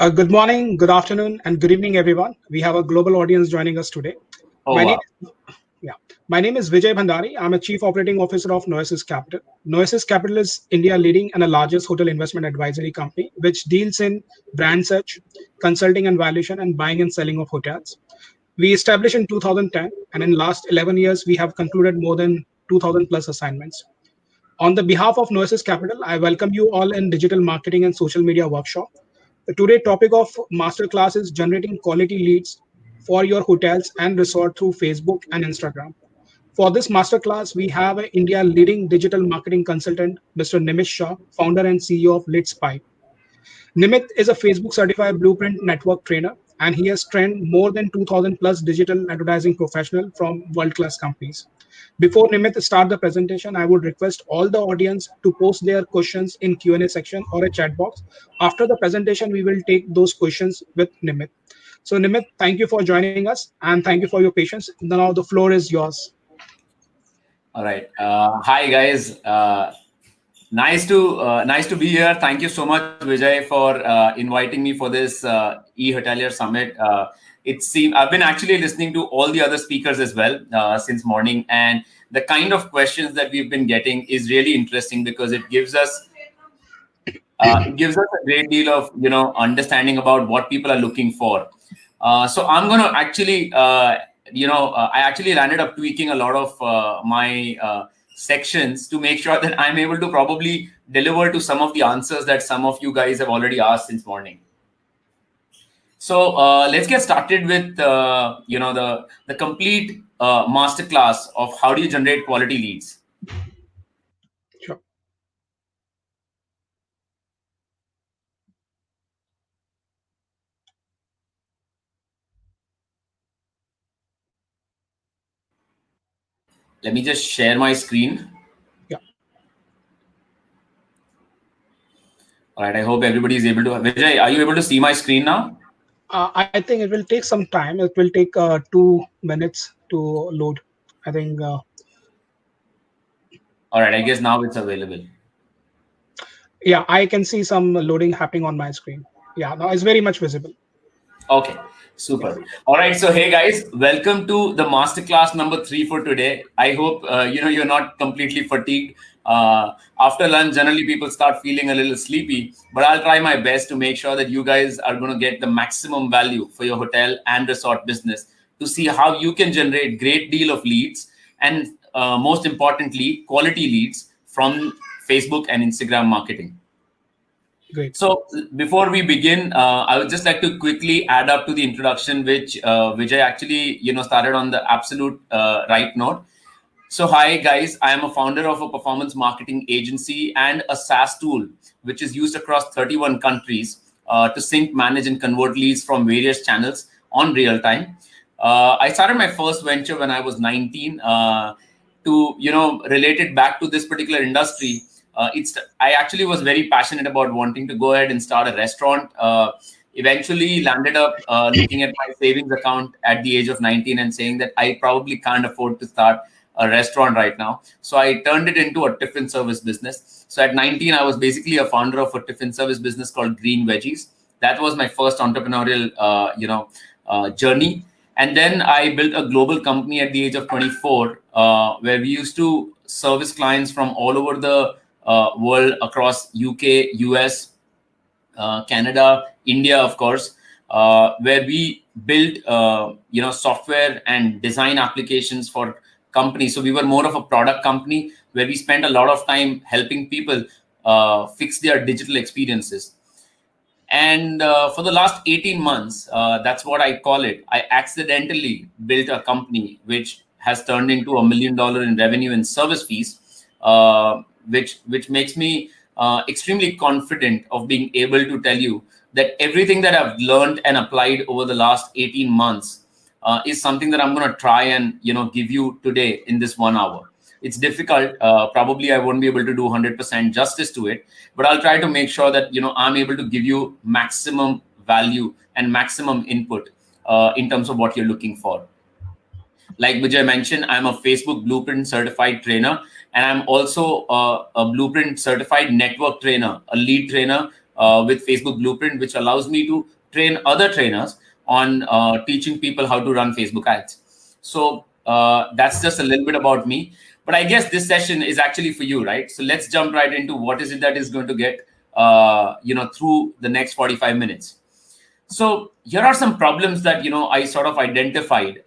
Good morning, good afternoon, and good evening, everyone. We have a global audience joining us today. Oh My name, wow. yeah, my name is Vijay Bhandari. I'm a Chief Operating Officer of Noesis Capital. Noesis Capital is India leading and the largest hotel investment advisory company, which deals in brand search, consulting and valuation, and buying and selling of hotels. We established in 2010, and in last 11 years, we have concluded more than 2,000 plus assignments. On the behalf of Noesis Capital, I welcome you all in digital marketing and social media workshop. The today topic of masterclass is generating quality leads for your hotels and resort through Facebook and Instagram. For this masterclass, we have a India leading digital marketing consultant, Mr. Nimish Shah, founder and CEO of LeadsPipe. Nimit is a Facebook certified blueprint network trainer, and he has trained more than 2,000 plus digital advertising professionals from world class companies. Before Nimit start the presentation, I would request all the audience to post their questions in Q&A section or a chat box. After the presentation, we will take those questions with Nimit. So Nimit, thank you for joining us and thank you for your patience. Now the floor is yours. All right. Hi guys. Nice to be here. Thank you so much, Vijay, for inviting me for this eHotelier Summit. I've been actually listening to all the other speakers as well since morning, and the kind of questions that we've been getting is really interesting because it gives us a great deal of understanding about what people are looking for. So I'm going to actually I actually landed up tweaking a lot of my sections to make sure that I'm able to probably deliver to some of the answers that some of you guys have already asked since morning. So let's get started with the complete masterclass of how do you generate quality leads. Sure. Let me just share my screen. Yeah. All right. I hope everybody is able to. Vijay, are you able to see my screen now? I think it will take some time. It will take 2 minutes to load. I think All right. I guess now it's available. yeah, I can see some loading happening on my screen. Yeah, now it's very much visible. Okay, Yeah. super. All right, so hey guys, welcome to the masterclass number 3 for today. I hope you're not completely fatigued. After lunch, generally people start feeling a little sleepy, but I'll try my best to make sure that you guys are going to get the maximum value for your hotel and resort business to see how you can generate great deal of leads and most importantly, quality leads from Facebook and Instagram marketing. Great. So before we begin, I would just like to quickly add up to the introduction, which Vijay actually started on the absolute right note. So hi guys, I am a founder of a performance marketing agency and a SaaS tool, which is used across 31 countries to sync, manage, and convert leads from various channels on real time. I started my first venture when I was 19. To relate it back to this particular industry, I actually was very passionate about wanting to go ahead and start a restaurant. Eventually landed up looking at my savings account at the age of 19 and saying that I probably can't afford to start a restaurant right now. So I turned it into a tiffin service business. So at 19, I was basically a founder of a tiffin service business called Green Veggies. That was my first entrepreneurial journey. And then I built a global company at the age of 24, where we used to service clients from all over the world across UK, US, Canada, India, of course, where we built software and design applications for companies. So we were more of a product company where we spent a lot of time helping people fix their digital experiences. And for the last 18 months, that's what I call it. I accidentally built a company which has turned into $1 million in revenue and service fees, which makes me extremely confident of being able to tell you that everything that I've learned and applied over the last 18 months is something that I'm going to try and give you today in this 1 hour. It's difficult. Probably I won't be able to do 100% justice to it, but I'll try to make sure that I'm able to give you maximum value and maximum input in terms of what you're looking for. Like Vijay mentioned, I'm a Facebook Blueprint certified trainer, and I'm also a Blueprint certified network trainer, a lead trainer with Facebook Blueprint, which allows me to train other trainers on teaching people how to run Facebook ads. So that's just a little bit about me. But I guess this session is actually for you, right? So let's jump right into what is it that is going to get through the next 45 minutes. So here are some problems that I sort of identified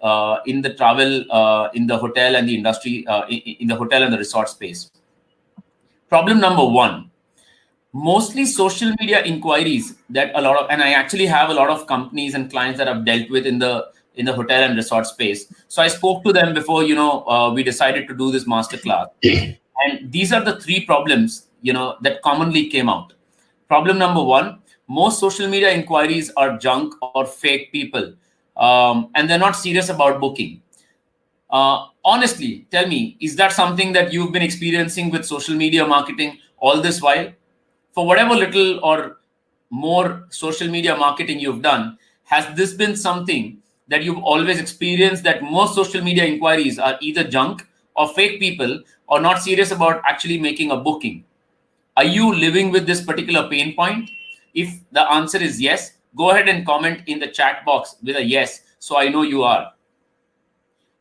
in the travel, in the hotel and the industry, in the hotel and the resort space. Problem number one: mostly social media inquiries that a lot of, and I actually have a lot of companies and clients that I've dealt with in the hotel and resort space. So I spoke to them before we decided to do this masterclass, and these are the three problems that commonly came out. Problem number one: most social media inquiries are junk or fake people, and they're not serious about booking. Honestly, tell me, is that something that you've been experiencing with social media marketing all this while? For whatever little or more social media marketing you've done, has this been something that you've always experienced, that most social media inquiries are either junk or fake people or not serious about actually making a booking? Are you living with this particular pain point? If the answer is yes, go ahead and comment in the chat box with a yes, so I know you are.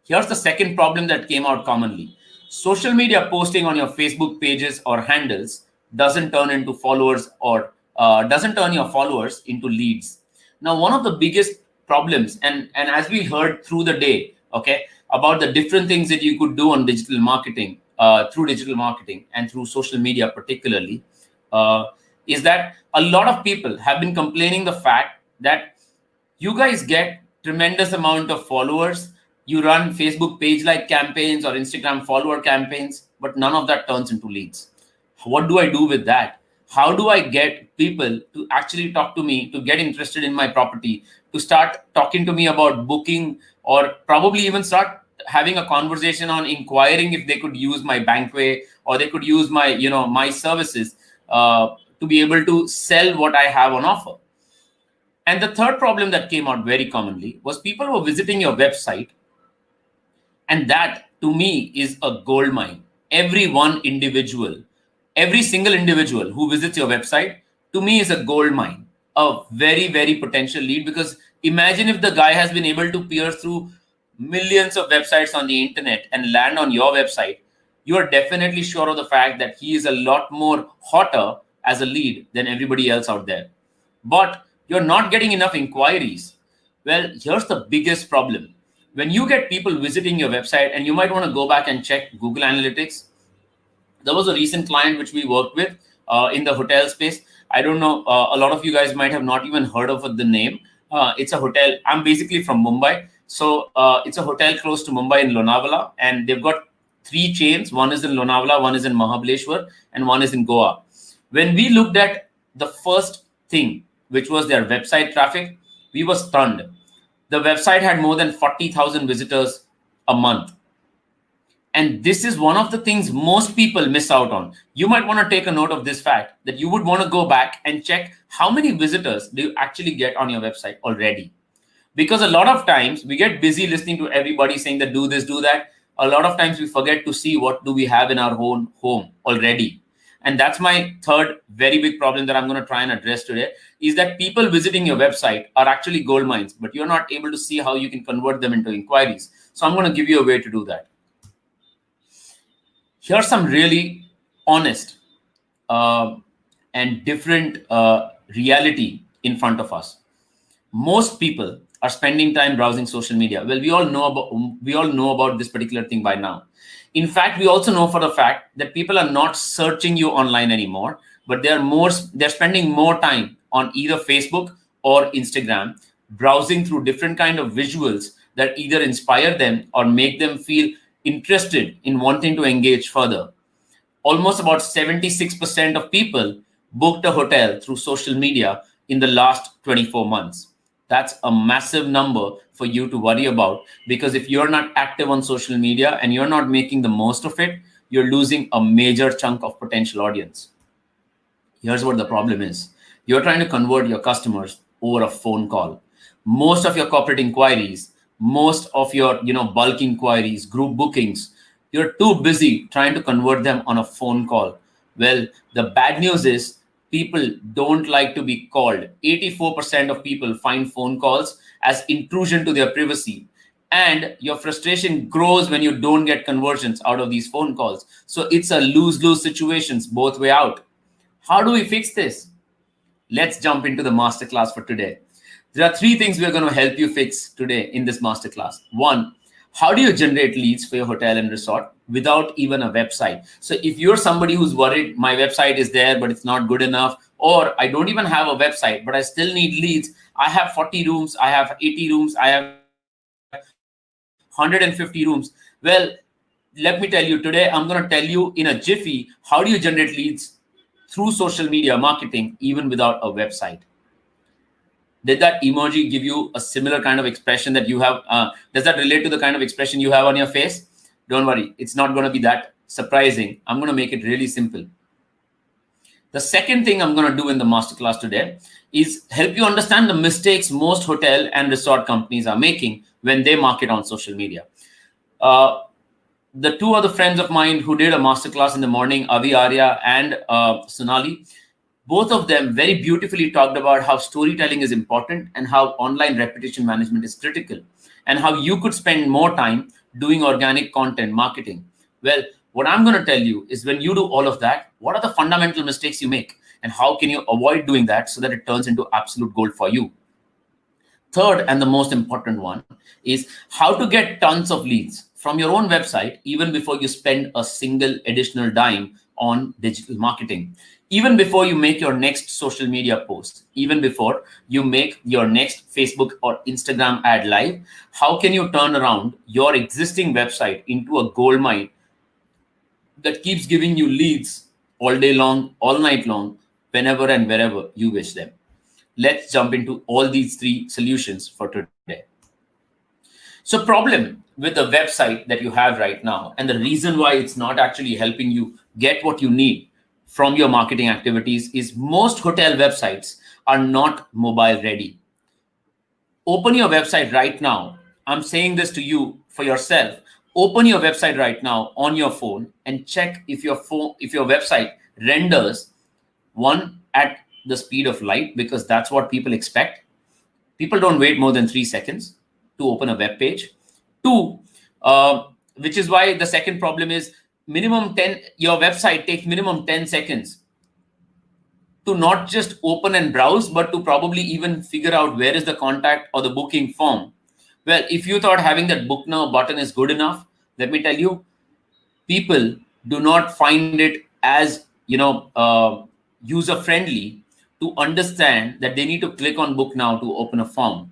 Here's the second problem that came out commonly. Social media posting on your Facebook pages or handles doesn't turn into followers or doesn't turn your followers into leads. Now, one of the biggest problems, and as we heard through the day, okay, about the different things that you could do on digital marketing, through digital marketing and through social media particularly, is that a lot of people have been complaining the fact that you guys get tremendous amount of followers, you run Facebook page like campaigns or Instagram follower campaigns, but none of that turns into leads. What do I do with that? How do I get people to actually talk to me, to get interested in my property, to start talking to me about booking, or probably even start having a conversation on inquiring if they could use my Bankway or they could use my, my services to be able to sell what I have on offer? And the third problem that came out very commonly was people were visiting your website, and that to me is a gold mine. Every single individual who visits your website to me is a gold mine, a very, very potential lead. Because imagine if the guy has been able to peer through millions of websites on the internet and land on your website, you are definitely sure of the fact that he is a lot more hotter as a lead than everybody else out there. But you're not getting enough inquiries. Well, here's the biggest problem. When you get people visiting your website, and you might want to go back and check Google Analytics. There was a recent client which we worked with in the hotel space. I don't know, a lot of you guys might have not even heard of the name. It's a hotel. I'm basically from Mumbai. So it's a hotel close to Mumbai in Lonavala, and they've got 3 chains. One is in Lonavala, one is in Mahabaleshwar, and one is in Goa. When we looked at the first thing, which was their website traffic, we were stunned. The website had more than 40,000 visitors a month. And this is one of the things most people miss out on. You might want to take a note of this fact, that you would want to go back and check how many visitors do you actually get on your website already. Because a lot of times we get busy listening to everybody saying that do this, do that. A lot of times we forget to see what do we have in our own home already. And that's my third very big problem that I'm going to try and address today, is that people visiting your website are actually gold mines, but you're not able to see how you can convert them into inquiries. So I'm going to give you a way to do that. Here's some really honest and different reality in front of us. Most people are spending time browsing social media. Well, we all know about this particular thing by now. In fact, we also know for the fact that people are not searching you online anymore, but they're spending more time on either Facebook or Instagram, browsing through different kind of visuals that either inspire them or make them feel interested in wanting to engage further. Almost about 76% of people booked a hotel through social media in the last 24 months. That's a massive number for you to worry about, because if you're not active on social media and you're not making the most of it, you're losing a major chunk of potential audience. Here's what the problem is. You're trying to convert your customers over a phone call. Most of your corporate inquiries, most of your bulk inquiries, group bookings, you're too busy trying to convert them on a phone call. Well, the bad news is people don't like to be called. 84% of people find phone calls as intrusion to their privacy. And your frustration grows when you don't get conversions out of these phone calls. So it's a lose-lose situations both way out. How do we fix this? Let's jump into the masterclass for today. There are 3 things we're going to help you fix today in this masterclass. 1, how do you generate leads for your hotel and resort without even a website? So if you're somebody who's worried, my website is there, but it's not good enough, or I don't even have a website, but I still need leads. I have 40 rooms, I have 80 rooms, I have 150 rooms. Well, let me tell you today, I'm going to tell you in a jiffy, how do you generate leads through social media marketing, even without a website. Did that emoji give you a similar kind of expression that you have? Does that relate to the kind of expression you have on your face? Don't worry, it's not going to be that surprising. I'm going to make it really simple. The second thing I'm going to do in the masterclass today is help you understand the mistakes most hotel and resort companies are making when they market on social media. The 2 other friends of mine who did a masterclass in the morning, Avi Arya and Sonali, both of them very beautifully talked about how storytelling is important and how online reputation management is critical, and how you could spend more time doing organic content marketing. Well, what I'm going to tell you is when you do all of that, what are the fundamental mistakes you make and how can you avoid doing that so that it turns into absolute gold for you? Third, and the most important one, is how to get tons of leads from your own website even before you spend a single additional dime on digital marketing, even before you make your next social media post, even before you make your next Facebook or Instagram ad live. How can you turn around your existing website into a gold mine that keeps giving you leads all day long, all night long, whenever and wherever you wish them? Let's jump into all these 3 solutions for today. So problem with the website that you have right now, and the reason why it's not actually helping you get what you need from your marketing activities, is most hotel websites are not mobile ready. Open your website right now. I'm saying this to you for yourself. Open your website right now on your phone and check if your website renders, 1, at the speed of light, because that's what people expect. People don't wait more than 3 seconds to open a web page. 2, which is why the second problem is your website takes minimum 10 seconds to not just open and browse, but to probably even figure out where is the contact or the booking form. Well, if you thought having that book now button is good enough, let me tell you, people do not find it as user friendly to understand that they need to click on book now to open a form.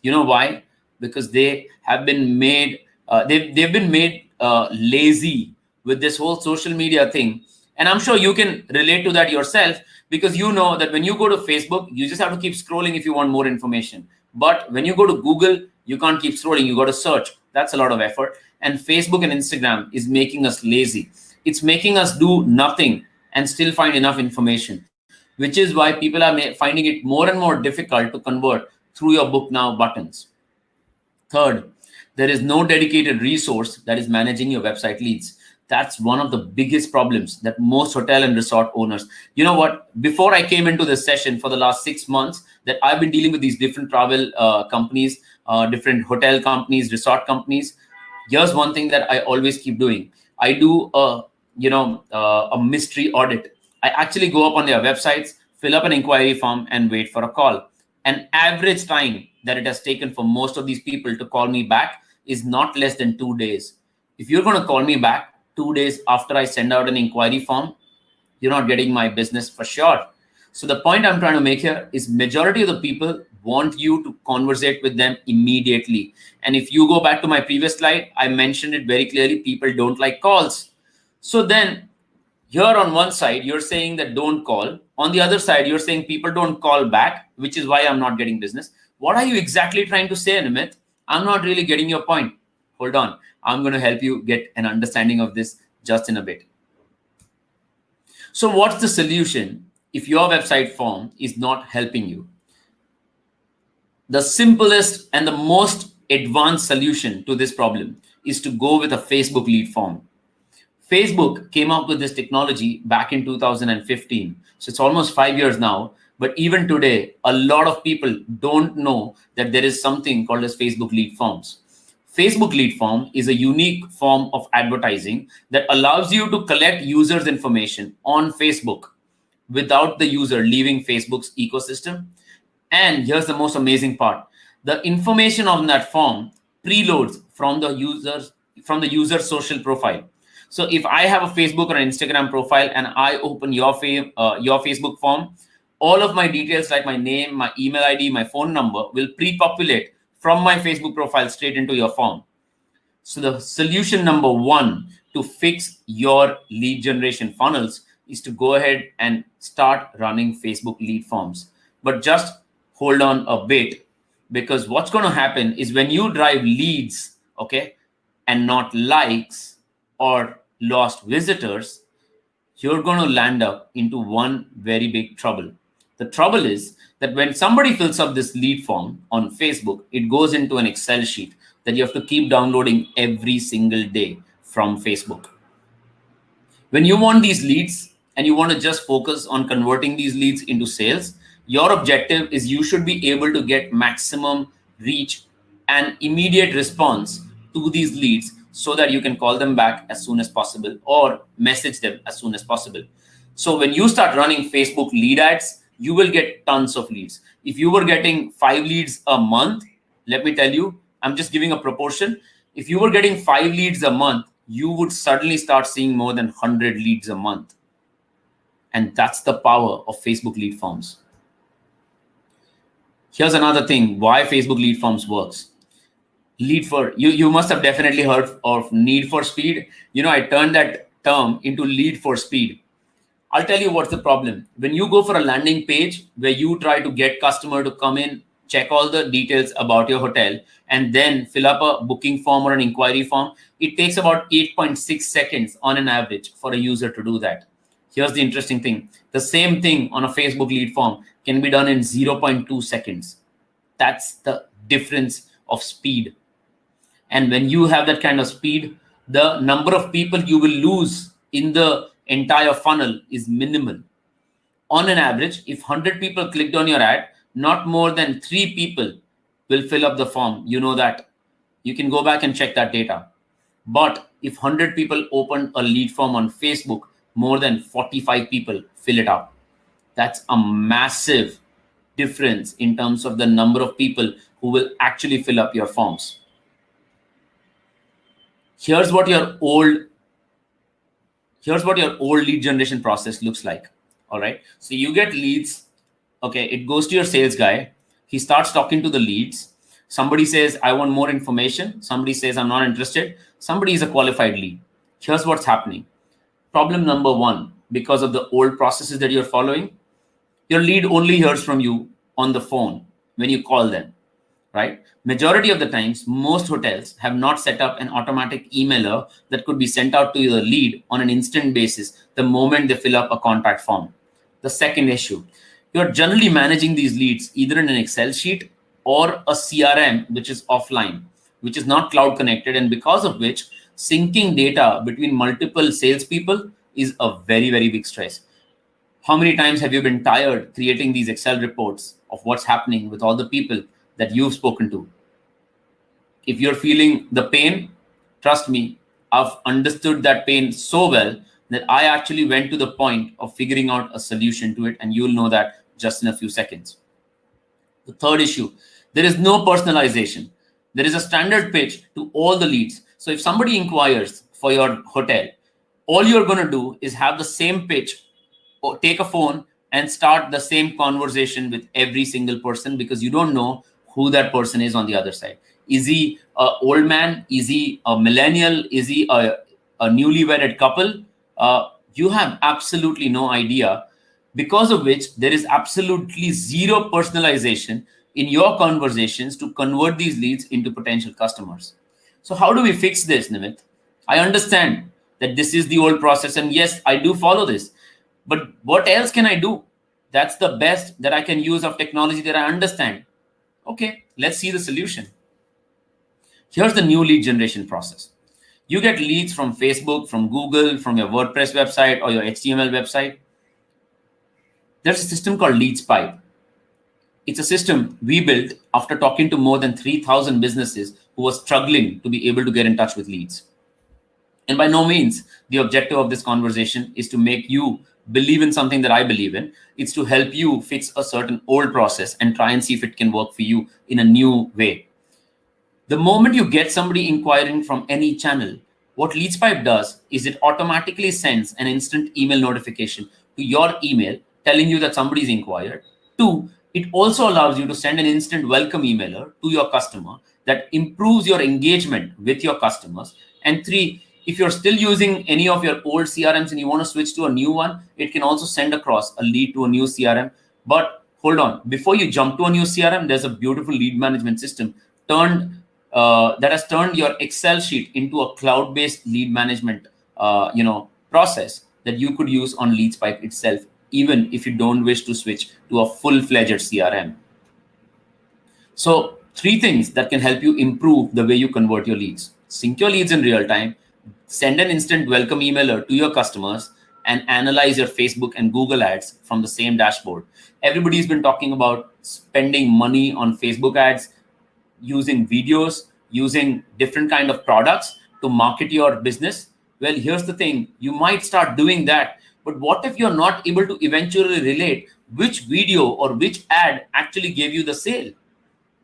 You know why? Because they have been made they've been made lazy with this whole social media thing. And I'm sure you can relate to that yourself, because you know that when you go to Facebook, you just have to keep scrolling if you want more information. But when you go to Google, you can't keep scrolling. You got to search. That's a lot of effort. And Facebook and Instagram is making us lazy. It's making us do nothing and still find enough information, which is why people are finding it more and more difficult to convert through your book now buttons. Third, there is no dedicated resource that is managing your website leads. That's one of the biggest problems that most hotel and resort owners. You know what? Before I came into this session for the last 6 months, that I've been dealing with these different travel companies, different hotel companies, resort companies. Here's one thing that I always keep doing. I do a mystery audit. I actually go up on their websites, fill up an inquiry form, and wait for a call. An average time that it has taken for most of these people to call me back is not less than 2 days. If you're going to call me back 2 days after I send out an inquiry form, you're not getting my business for sure. So the point I'm trying to make here is majority of the people want you to conversate with them immediately. And if you go back to my previous slide, I mentioned it very clearly. People don't like calls. So then here on one side, you're saying that don't call. On the other side, you're saying people don't call back, which is why I'm not getting business. What are you exactly trying to say, Nimit? I'm not really getting your point. Hold on. I'm going to help you get an understanding of this just in a bit. So what's the solution if your website form is not helping you? The simplest and the most advanced solution to this problem is to go with a Facebook lead form. Facebook came up with this technology back in 2015. So it's almost 5 years now. But even today, a lot of people don't know that there is something called as Facebook lead forms. Facebook lead form is a unique form of advertising that allows you to collect users' information on Facebook without the user leaving Facebook's ecosystem. And here's the most amazing part. The information on that form preloads from the user's social profile. So if I have a Facebook or an Instagram profile and I open your Facebook form, all of my details like my name, my email ID, my phone number will pre-populate from my Facebook profile straight into your form. So the solution number one to fix your lead generation funnels is to go ahead and start running Facebook lead forms. But just hold on a bit, because what's going to happen is when you drive leads, okay, and not likes or lost visitors, you're going to land up into one very big trouble. The trouble is that when somebody fills up this lead form on Facebook, it goes into an Excel sheet that you have to keep downloading every single day from Facebook. When you want these leads and you want to just focus on converting these leads into sales, your objective is you should be able to get maximum reach and immediate response to these leads so that you can call them back as soon as possible or message them as soon as possible. So when you start running Facebook lead ads, you will get tons of leads. If you were getting 5 leads a month, let me tell you, I'm just giving a proportion. If you were getting 5 leads a month, you would suddenly start seeing more than 100 leads a month. And that's the power of Facebook lead forms. Here's another thing why Facebook lead forms works. You must have definitely heard of need for speed. I turned that term into lead for speed. I'll tell you what's the problem. When you go for a landing page where you try to get customer to come in, check all the details about your hotel, and then fill up a booking form or an inquiry form, it takes about 8.6 seconds on an average for a user to do that. Here's the interesting thing. The same thing on a Facebook lead form can be done in 0.2 seconds. That's the difference of speed. And when you have that kind of speed, the number of people you will lose in the entire funnel is minimal. On an average, if 100 people clicked on your ad, not more than 3 people will fill up the form. You know that. You can go back and check that data. But if 100 people open a lead form on Facebook, more than 45 people fill it out. That's a massive difference in terms of the number of people who will actually fill up your forms. Here's what your old lead generation process looks like. All right. So you get leads. Okay. It goes to your sales guy. He starts talking to the leads. Somebody says, I want more information. Somebody says, I'm not interested. Somebody is a qualified lead. Here's what's happening. Problem number one, because of the old processes that you're following, your lead only hears from you on the phone when you call them, right? Majority of the times, most hotels have not set up an automatic emailer that could be sent out to your lead on an instant basis the moment they fill up a contact form. The second issue, you're generally managing these leads either in an Excel sheet or a CRM, which is offline, which is not cloud connected, and because of which syncing data between multiple salespeople is a very, very big stress. How many times have you been tired creating these Excel reports of what's happening with all the people that you've spoken to? If you're feeling the pain, trust me, I've understood that pain so well that I actually went to the point of figuring out a solution to it, and you'll know that just in a few seconds. The third issue, there is no personalization. There is a standard pitch to all the leads. So if somebody inquires for your hotel, all you're going to do is have the same pitch, or take a phone and start the same conversation with every single person, because you don't know who that person is on the other side. Is he an old man? Is he a millennial? Is he a newly wedded couple? You have absolutely no idea, because of which there is absolutely zero personalization in your conversations to convert these leads into potential customers. So how do we fix this, Nimit? I understand that this is the old process, and yes, I do follow this. But what else can I do? That's the best that I can use of technology that I understand. Okay, let's see the solution. Here's the new lead generation process. You get leads from Facebook, from Google, from your WordPress website or your HTML website. There's a system called LeadsPipe. It's a system we built after talking to more than 3,000 businesses who were struggling to be able to get in touch with leads. And by no means, the objective of this conversation is to make you believe in something that I believe in. It's to help you fix a certain old process and try and see if it can work for you in a new way. The moment you get somebody inquiring from any channel, what LeadsPipe does is it automatically sends an instant email notification to your email telling you that somebody's inquired. 2, it also allows you to send an instant welcome emailer to your customer that improves your engagement with your customers. And 3, if you're still using any of your old CRMs and you want to switch to a new one, it can also send across a lead to a new CRM. But hold on, before you jump to a new CRM, there's a beautiful lead management system that has turned your Excel sheet into a cloud-based lead management process that you could use on LeadsPipe itself, even if you don't wish to switch to a full-fledged CRM. So 3 things that can help you improve the way you convert your leads. Sync your leads in real time, send an instant welcome emailer to your customers, and analyze your Facebook and Google ads from the same dashboard. Everybody's been talking about spending money on Facebook ads, using videos, using different kind of products to market your business. Well, here's the thing. You might start doing that, but what if you're not able to eventually relate which video or which ad actually gave you the sale?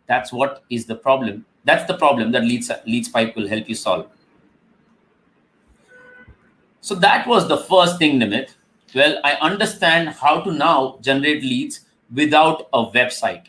That's what is the problem. That's the problem that LeadsPipe will help you solve. So that was the first thing, Nimit. Well, I understand how to now generate leads without a website.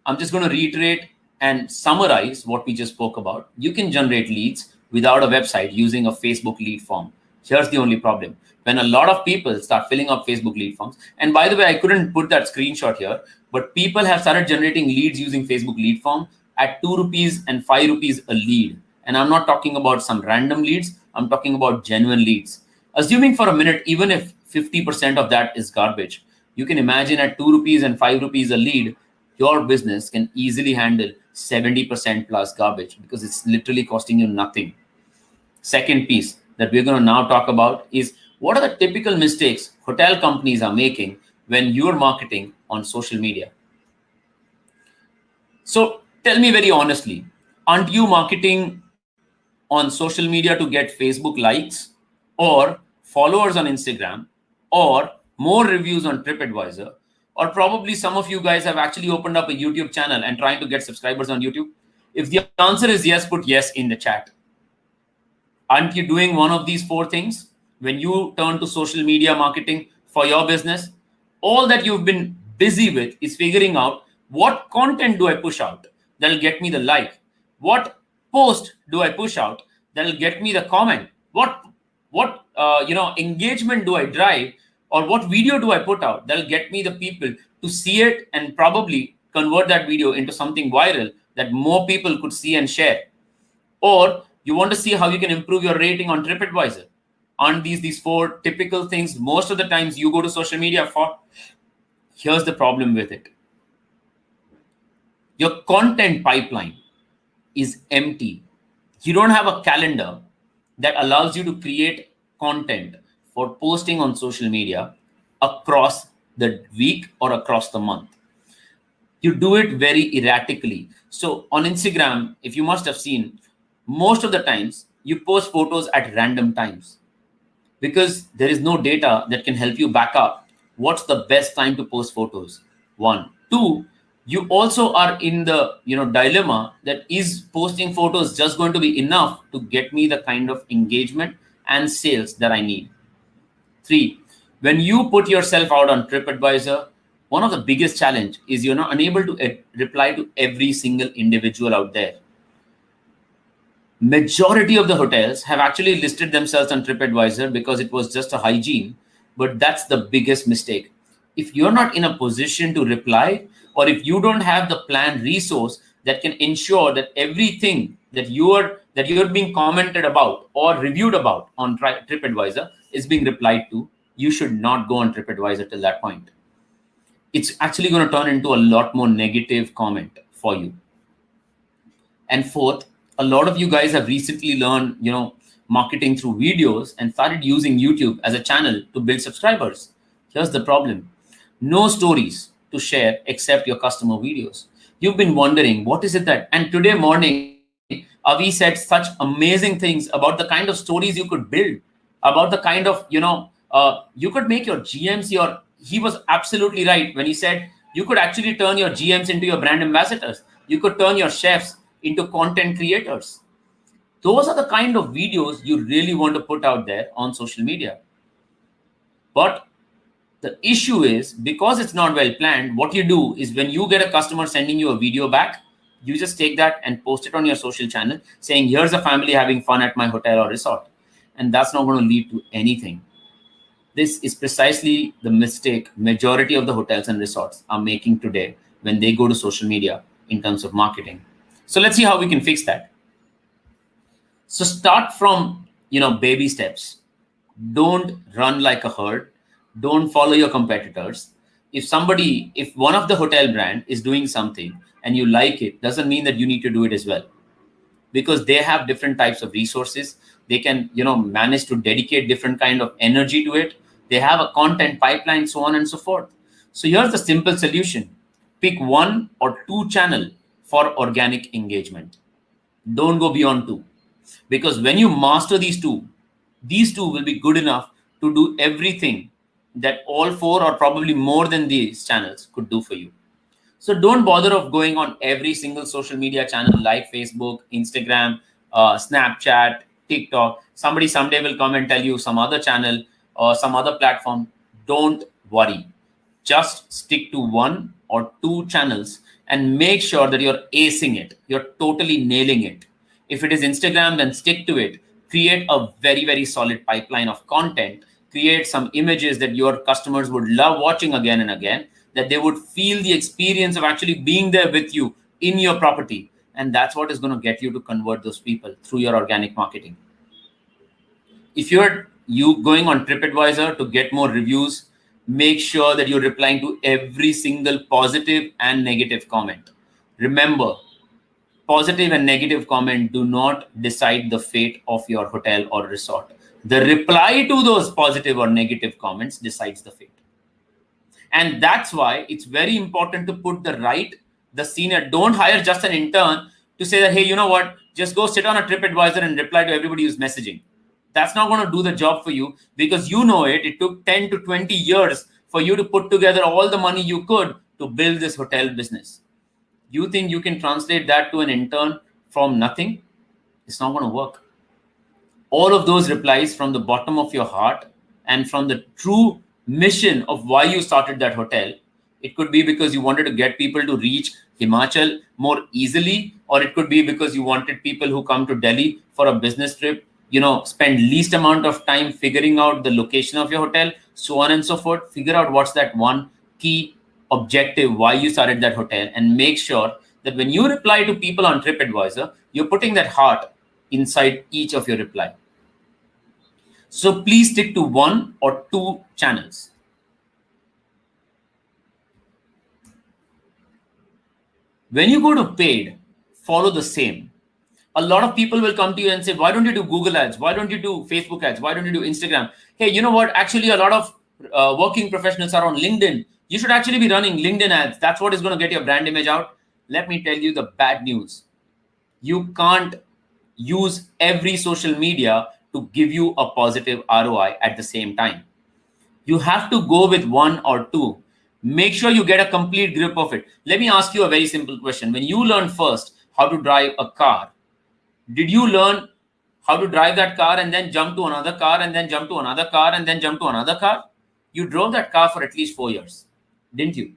I'm just going to reiterate and summarize what we just spoke about. You can generate leads without a website using a Facebook lead form. Here's the only problem. When a lot of people start filling up Facebook lead forms, and by the way, I couldn't put that screenshot here, but people have started generating leads using Facebook lead form at 2 rupees and 5 rupees a lead. And I'm not talking about some random leads. I'm talking about genuine leads. Assuming for a minute, even if 50% of that is garbage, you can imagine at 2 rupees and 5 rupees a lead, your business can easily handle 70% plus garbage because it's literally costing you nothing. Second piece that we're going to now talk about is what are the typical mistakes hotel companies are making when you're marketing on social media. So tell me very honestly, aren't you marketing on social media to get Facebook likes or followers on Instagram or more reviews on TripAdvisor? Or probably some of you guys have actually opened up a YouTube channel and trying to get subscribers on YouTube. If the answer is yes, put yes in the chat. Aren't you doing one of these 4 things when you turn to social media marketing for your business? All that you've been busy with is figuring out what content do I push out that'll get me the like? What post do I push out that'll get me the comment? What engagement do I drive? Or what video do I put out that'll get me the people to see it and probably convert that video into something viral that more people could see and share? Or you want to see how you can improve your rating on TripAdvisor? Aren't these 4 typical things most of the times you go to social media for? Here's the problem with it. Your content pipeline is empty. You don't have a calendar that allows you to create content for posting on social media across the week or across the month. You do it very erratically. So on Instagram, if you must have seen, most of the times you post photos at random times because there is no data that can help you back up what's the best time to post photos. 1. 2, you also are in the dilemma that is posting photos just going to be enough to get me the kind of engagement and sales that I need. 3, when you put yourself out on TripAdvisor, one of the biggest challenge is you're not unable to reply to every single individual out there. Majority of the hotels have actually listed themselves on TripAdvisor because it was just a hygiene, but that's the biggest mistake. If you're not in a position to reply, or if you don't have the planned resource that can ensure that everything that you're being commented about or reviewed about on TripAdvisor is being replied to, you should not go on TripAdvisor till that point. It's actually going to turn into a lot more negative comment for you. And 4th, a lot of you guys have recently learned, marketing through videos and started using YouTube as a channel to build subscribers. Here's the problem. No stories to share except your customer videos. You've been wondering, what is it that, and today morning, Avi said such amazing things about the kind of stories you could build, about the kind of, you could make your GMs he was absolutely right when he said you could actually turn your GMs into your brand ambassadors. You could turn your chefs into content creators. Those are the kind of videos you really want to put out there on social media. But the issue is, because it's not well planned, what you do is when you get a customer sending you a video back, you just take that and post it on your social channel saying, here's a family having fun at my hotel or resort. And that's not going to lead to anything. This is precisely the mistake majority of the hotels and resorts are making today when they go to social media in terms of marketing. So let's see how we can fix that. So start from, baby steps. Don't run like a herd. Don't follow your competitors. If one of the hotel brand is doing something and you like it, doesn't mean that you need to do it as well. Because they have different types of resources. They can, manage to dedicate different kind of energy to it. They have a content pipeline, so on and so forth. So here's the simple solution. Pick 1 or 2 channel for organic engagement. Don't go beyond 2. Because when you master these two will be good enough to do everything that all 4 or probably more than these channels could do for you. So don't bother of going on every single social media channel like Facebook, Instagram, Snapchat, TikTok. Somebody someday will come and tell you some other channel or some other platform. Don't worry. Just stick to 1 or 2 channels and make sure that you're acing it. You're totally nailing it. If it is Instagram, then stick to it. Create a very, very solid pipeline of content. Create some images that your customers would love watching again and again, that they would feel the experience of actually being there with you in your property. And that's what is going to get you to convert those people through your organic marketing. If you're going on TripAdvisor to get more reviews, make sure that you're replying to every single positive and negative comment. Remember, positive and negative comment do not decide the fate of your hotel or resort. The reply to those positive or negative comments decides the fate. And that's why it's very important to put the senior. Don't hire just an intern to say that, hey, you know what, just go sit on a TripAdvisor and reply to everybody who's messaging. That's not going to do the job for you, because it took 10 to 20 years for you to put together all the money you could to build this hotel business. You think you can translate that to an intern from nothing? It's not going to work. All of those replies from the bottom of your heart and from the true mission of why you started that hotel. It could be because you wanted to get people to reach Himachal more easily, or it could be because you wanted people who come to Delhi for a business trip, spend least amount of time figuring out the location of your hotel, so on and so forth. Figure out what's that one key objective why you started that hotel, and make sure that when you reply to people on TripAdvisor, you're putting that heart inside each of your reply. So please stick to 1 or 2 channels. When you go to paid, follow the same. A lot of people will come to you and say, why don't you do Google ads? Why don't you do Facebook ads? Why don't you do Instagram? Hey, you know what? Actually, a lot of working professionals are on LinkedIn. You should actually be running LinkedIn ads. That's what is going to get your brand image out. Let me tell you the bad news. You can't use every social media to give you a positive ROI at the same time. You have to go with 1 or 2. Make sure you get a complete grip of it. Let me ask you a very simple question. When you learned first how to drive a car, did you learn how to drive that car and then jump to another car and then jump to another car and then jump to another car? You drove that car for at least 4 years, didn't you?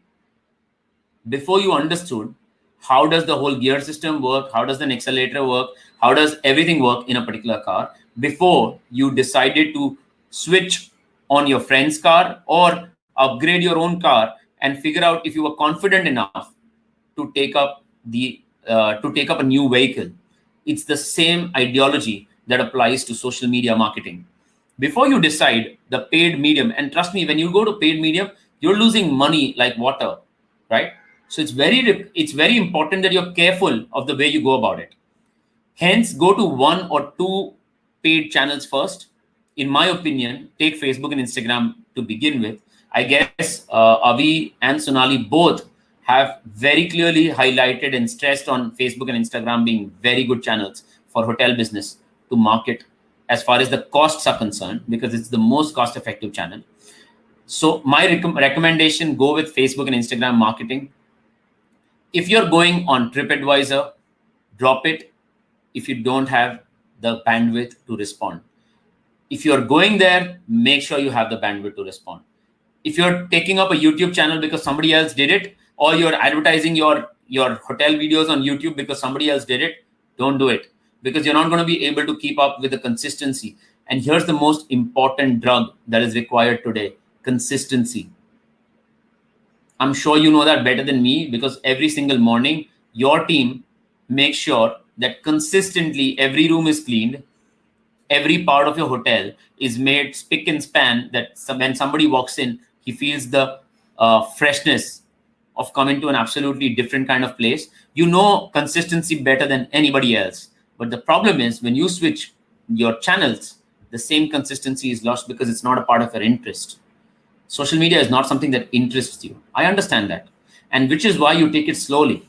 Before you understood how does the whole gear system work, how does an accelerator work, how does everything work in a particular car, before you decided to switch on your friend's car or upgrade your own car and figure out if you were confident enough to take up a new vehicle. It's the same ideology that applies to social media marketing. Before you decide the paid medium, and trust me, when you go to paid medium, you're losing money like water, right? So it's very important that you're careful of the way you go about it. Hence, go to one or two paid channels first. In my opinion, take Facebook and Instagram to begin with. I guess Avi and Sonali both have very clearly highlighted and stressed on Facebook and Instagram being very good channels for hotel business to market as far as the costs are concerned, because it's the most cost-effective channel. So my recommendation, go with Facebook and Instagram marketing. If you're going on TripAdvisor, drop it if you don't have the bandwidth to respond. If you're going there, make sure you have the bandwidth to respond. If you're taking up a YouTube channel because somebody else did it, or you're advertising your hotel videos on YouTube because somebody else did it, don't do it, because you're not going to be able to keep up with the consistency. And here's the most important drug that is required today: consistency. I'm sure you know that better than me, because every single morning your team makes sure that consistently every room is cleaned, every part of your hotel is made spick and span, that when somebody walks in, he feels the freshness of coming to an absolutely different kind of place. You know consistency better than anybody else. But the problem is, when you switch your channels, the same consistency is lost because it's not a part of your interest. Social media is not something that interests you. I understand that. And which is why you take it slowly.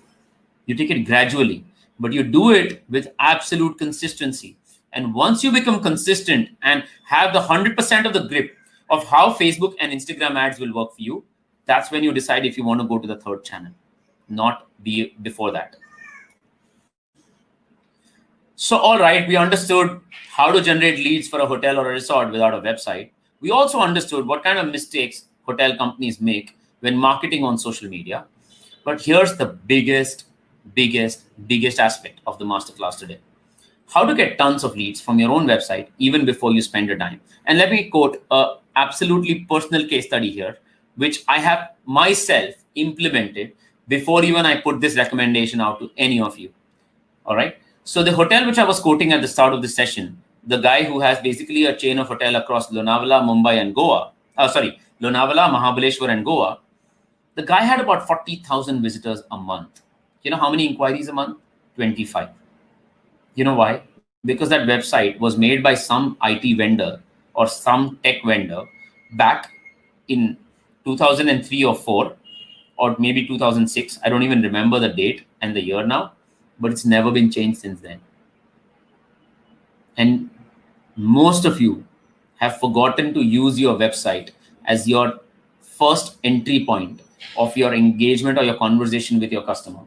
You take it gradually, but you do it with absolute consistency. And once you become consistent and have the 100% of the grip of how Facebook and Instagram ads will work for you, that's when you decide if you want to go to the third channel, not before that. So, all right, we understood how to generate leads for a hotel or a resort without a website. We also understood what kind of mistakes hotel companies make when marketing on social media. But here's the biggest aspect of the masterclass today: how to get tons of leads from your own website even before you spend a dime. And let me quote a absolutely personal case study here, which I have myself implemented before even I put this recommendation out to any of you. All right. So the hotel which I was quoting at the start of the session, the guy who has basically a chain of hotel across Lonavala, Mumbai, and Goa, Lonavala, Mahabaleshwar, and Goa, the guy had about 40,000 visitors a month. You know how many inquiries a month? 25. You know why? Because that website was made by some IT vendor or some tech vendor back in 2003 or 4, or maybe 2006. I don't even remember the date and the year now, but it's never been changed since then. And most of you have forgotten to use your website as your first entry point of your engagement or your conversation with your customer.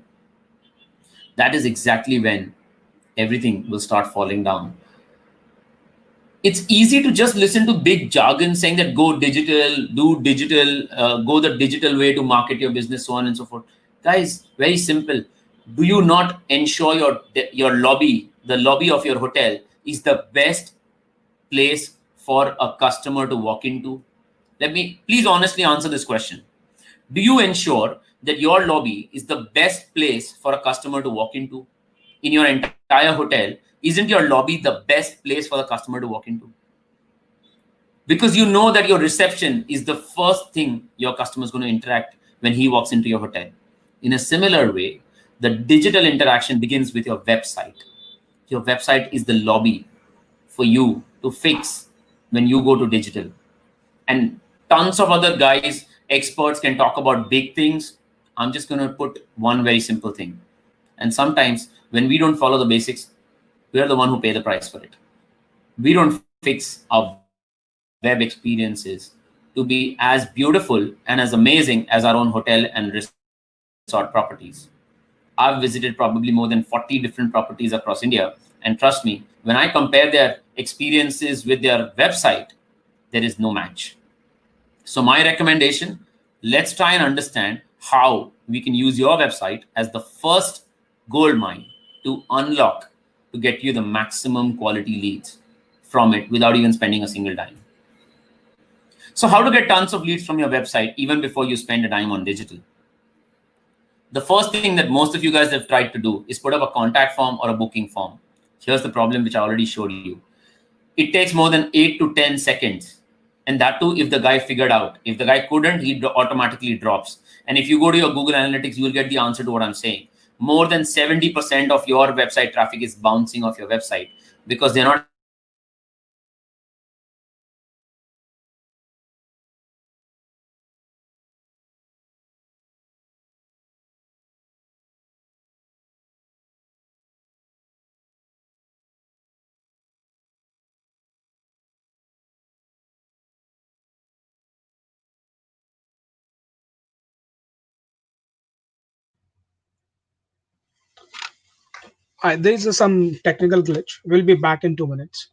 That is exactly when everything will start falling down. It's easy to just listen to big jargon saying that go digital, do digital, go the digital way to market your business, so on and so forth. Guys, very simple. Do you not ensure your lobby, the lobby of your hotel, is the best place for a customer to walk into? Let me please honestly answer this question. Do you ensure that your lobby is the best place for a customer to walk into? In your entire hotel, isn't your lobby the best place for the customer to walk into? Because you know that your reception is the first thing your customer is going to interact when he walks into your hotel. In a similar way, the digital interaction begins with your website. Your website is the lobby for you to fix when you go to digital. And tons of other guys, experts, can talk about big things. I'm just going to put one very simple thing. And sometimes when we don't follow the basics, we are the one who pay the price for it. We don't fix our web experiences to be as beautiful and as amazing as our own hotel and resort properties. I've visited probably more than 40 different properties across India. And trust me, when I compare their experiences with their website, there is no match. So my recommendation, let's try and understand how we can use your website as the first gold mine to unlock, to get you the maximum quality leads from it without even spending a single dime. So how to get tons of leads from your website even before you spend a dime on digital? The first thing that most of you guys have tried to do is put up a contact form or a booking form. Here's the problem which I already showed you. It takes more than 8 to 10 seconds. And that too, if the guy figured out. If the guy couldn't, he automatically drops. And if you go to your Google Analytics, you will get the answer to what I'm saying. more than 70% of your website traffic is bouncing off your website because they're not There is some technical glitch. We'll be back in 2 minutes.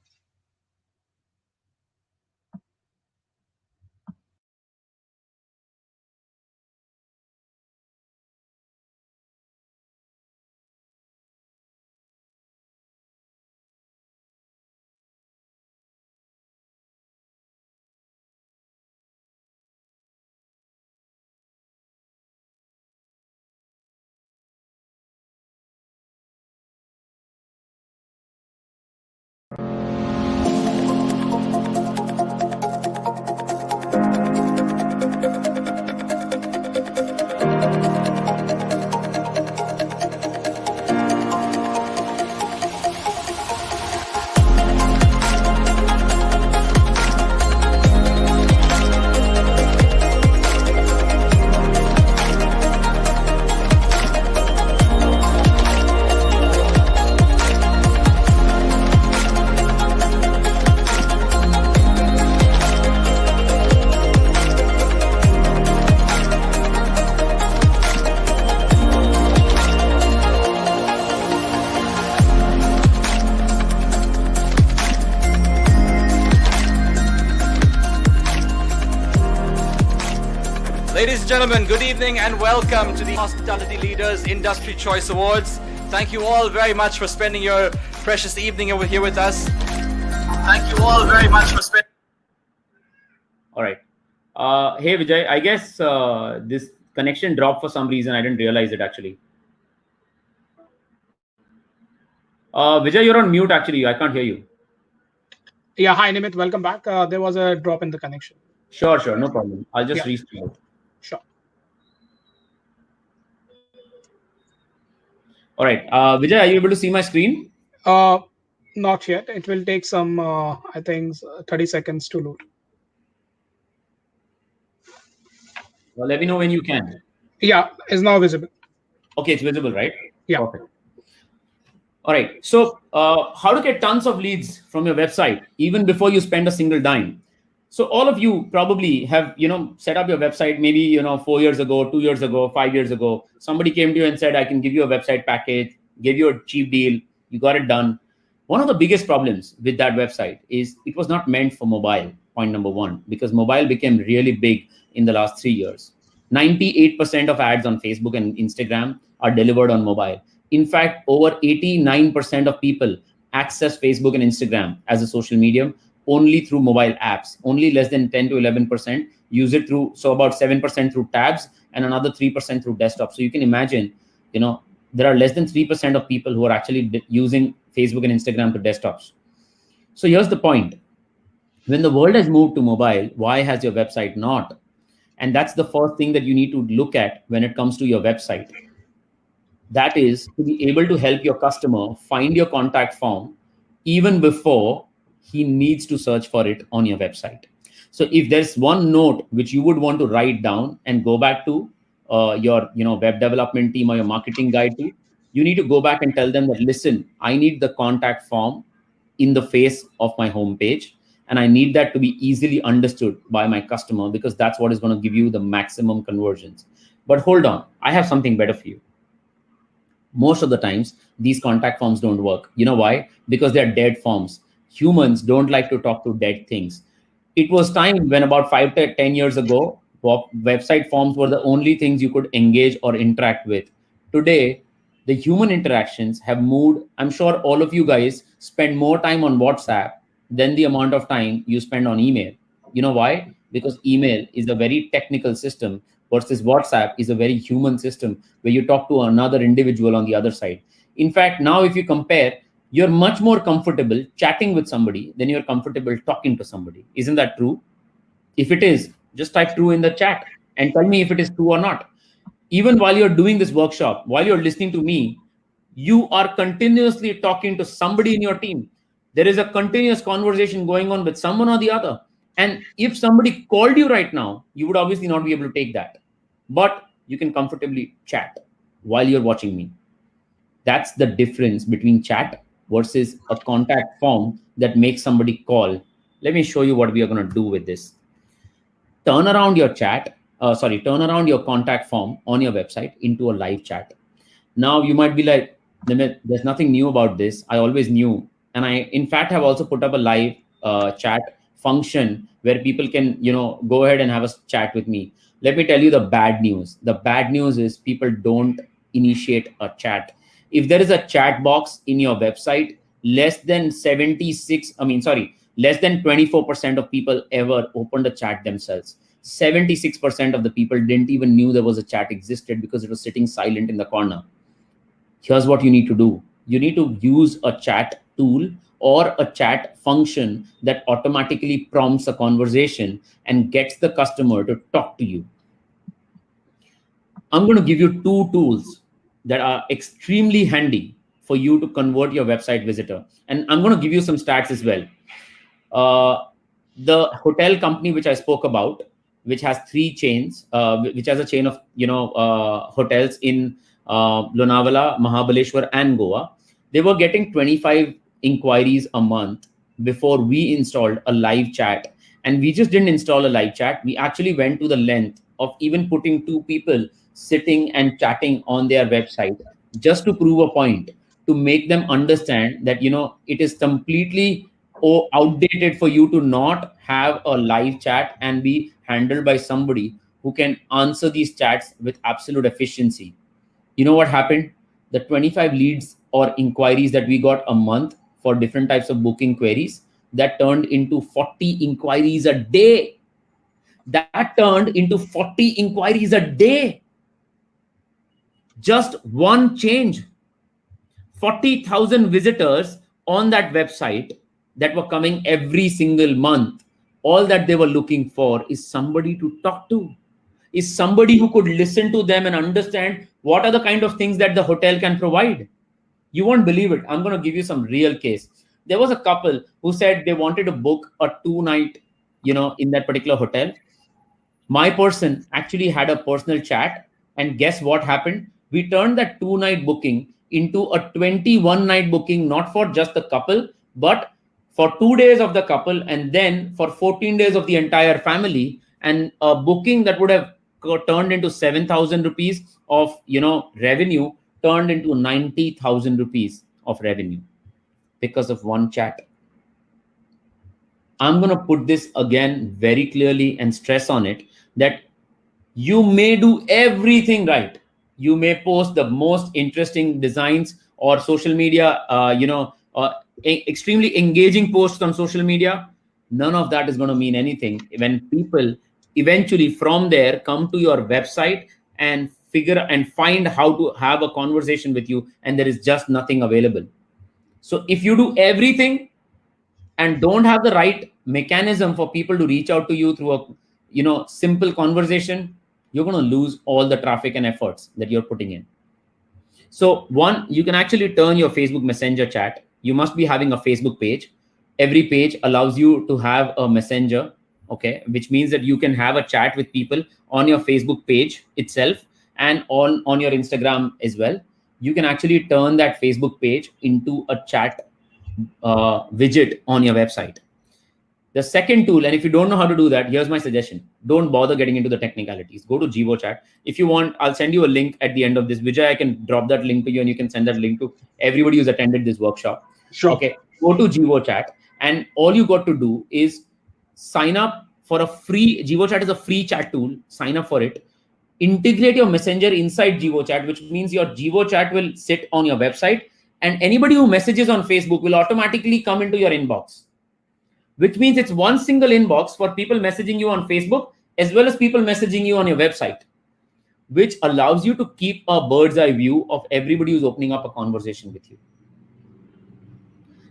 Ladies and gentlemen, good evening and welcome to the Hospitality Leaders Industry Choice Awards. Thank you all very much for spending your precious evening over here with us. Thank you all very much for spending. All right. Hey, Vijay, I guess this connection dropped for some reason. I didn't realize it actually. Vijay, you're on mute actually. I can't hear you. Yeah, hi Nimit, welcome back. There was a drop in the connection. Sure, no problem. I'll just restart. Sure. All right. Vijay, are you able to see my screen? Not yet. It will take some, I think, 30 seconds to load. Well, let me know when you can. Yeah, it's now visible. Okay, it's visible, right? Yeah. Perfect. All right. So how to get tons of leads from your website, even before you spend a single dime. So all of you probably have, set up your website, maybe, 4 years ago, 2 years ago, 5 years ago. Somebody came to you and said, I can give you a website package, give you a cheap deal. You got it done. One of the biggest problems with that website is it was not meant for mobile, point number one, because mobile became really big in the last 3 years. 98% of ads on Facebook and Instagram are delivered on mobile. In fact, over 89% of people access Facebook and Instagram as a social medium only through mobile apps. Only less than 10 to 11% use it through, so about 7% through tabs and another 3% through desktop. So you can imagine, there are less than 3% of people who are actually using Facebook and Instagram to desktops. So here's the point. When the world has moved to mobile, why has your website not? And that's the first thing that you need to look at when it comes to your website. That is to be able to help your customer find your contact form even before he needs to search for it on your website. So if there's one note which you would want to write down and go back to your web development team or your marketing guy to, you need to go back and tell them that, listen, I need the contact form in the face of my homepage, and I need that to be easily understood by my customer, because that's what is going to give you the maximum conversions. But hold on, I have something better for you. Most of the times, these contact forms don't work. You know why? Because they're dead forms. Humans don't like to talk to dead things. It was time when about 5 to 10 years ago, website forms were the only things you could engage or interact with. Today, the human interactions have moved. I'm sure all of you guys spend more time on WhatsApp than the amount of time you spend on email. You know why? Because email is a very technical system versus WhatsApp is a very human system where you talk to another individual on the other side. In fact, now if you compare, you're much more comfortable chatting with somebody than you're comfortable talking to somebody. Isn't that true? If it is, just type true in the chat and tell me if it is true or not. Even while you're doing this workshop, while you're listening to me, you are continuously talking to somebody in your team. There is a continuous conversation going on with someone or the other. And if somebody called you right now, you would obviously not be able to take that. But you can comfortably chat while you're watching me. That's the difference between chat versus a contact form that makes somebody call. Let me show you what we are going to do with this. Turn around your turn around your contact form on your website into a live chat. Now you might be like, there's nothing new about this. I always knew. And I, in fact, have also put up a live chat function where people can, go ahead and have a chat with me. Let me tell you the bad news. The bad news is people don't initiate a chat. If there is a chat box in your website, less than 24% of people ever opened a chat themselves. 76% of the people didn't even knew there was a chat existed because it was sitting silent in the corner. Here's what you need to do. You need to use a chat tool or a chat function that automatically prompts a conversation and gets the customer to talk to you. I'm going to give you 2 tools that are extremely handy for you to convert your website visitor. And I'm going to give you some stats as well. The hotel company which I spoke about, which has 3 chains, which has a chain of hotels in Lonavala, Mahabaleshwar, and Goa. They were getting 25 inquiries a month before we installed a live chat. And we just didn't install a live chat. We actually went to the length of even putting 2 people sitting and chatting on their website just to prove a point, to make them understand that, it is completely outdated for you to not have a live chat and be handled by somebody who can answer these chats with absolute efficiency. You know what happened? The 25 leads or inquiries that we got a month for different types of booking queries, that turned into 40 inquiries a day. That turned into 40 inquiries a day. Just one change. 40,000 visitors on that website that were coming every single month. All that they were looking for is somebody to talk to, is somebody who could listen to them and understand what are the kind of things that the hotel can provide. You won't believe it. I'm going to give you some real case. There was a couple who said they wanted to book a 2-night, in that particular hotel. My person actually had a personal chat, and guess what happened? We turned that 2-night booking into a 21-night booking, not for just the couple, but for 2 days of the couple, and then for 14 days of the entire family. And a booking that would have turned into 7,000 rupees of, revenue turned into 90,000 rupees of revenue because of one chat. I'm going to put this again very clearly and stress on it, that you may do everything right. You may post the most interesting designs or social media, extremely engaging posts on social media. None of that is going to mean anything when people eventually from there come to your website and figure and find how to have a conversation with you, and there is just nothing available. So if you do everything and don't have the right mechanism for people to reach out to you through a simple conversation, you're going to lose all the traffic and efforts that you're putting in. So one, you can actually turn your Facebook Messenger chat. You must be having a Facebook page. Every page allows you to have a messenger, okay, which means that you can have a chat with people on your Facebook page itself and on your Instagram as well. You can actually turn that Facebook page into a chat widget on your website. The second tool, and if you don't know how to do that, here's my suggestion. Don't bother getting into the technicalities. Go to JivoChat. If you want, I'll send you a link at the end of this. Vijay, I can drop that link to you and you can send that link to everybody who's attended this workshop. Sure. Okay, go to JivoChat, and all you got to do is sign up for a free, JivoChat is a free chat tool. Sign up for it. Integrate your messenger inside JivoChat, which means your JivoChat will sit on your website, and anybody who messages on Facebook will automatically come into your inbox, which means it's one single inbox for people messaging you on Facebook as well as people messaging you on your website, which allows you to keep a bird's eye view of everybody who's opening up a conversation with you.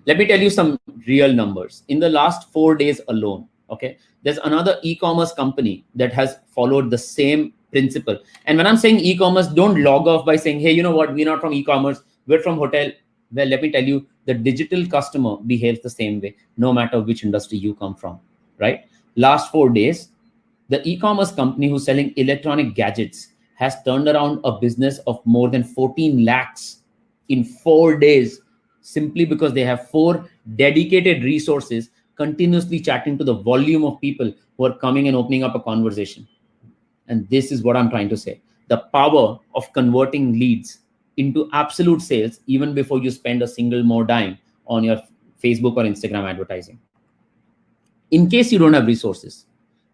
Let me tell you some real numbers. In the last 4 days alone, okay, there's another e-commerce company that has followed the same principle. And when I'm saying e-commerce, don't log off by saying, hey, you know what, we're not from e-commerce, we're from hotel. Well, let me tell you, the digital customer behaves the same way, no matter which industry you come from, right? Last 4 days, the e-commerce company who's selling electronic gadgets has turned around a business of more than 14 lakhs in 4 days, simply because they have 4 dedicated resources continuously chatting to the volume of people who are coming and opening up a conversation. And this is what I'm trying to say. The power of converting leads into absolute sales even before you spend a single more dime on your Facebook or Instagram advertising. In case you don't have resources,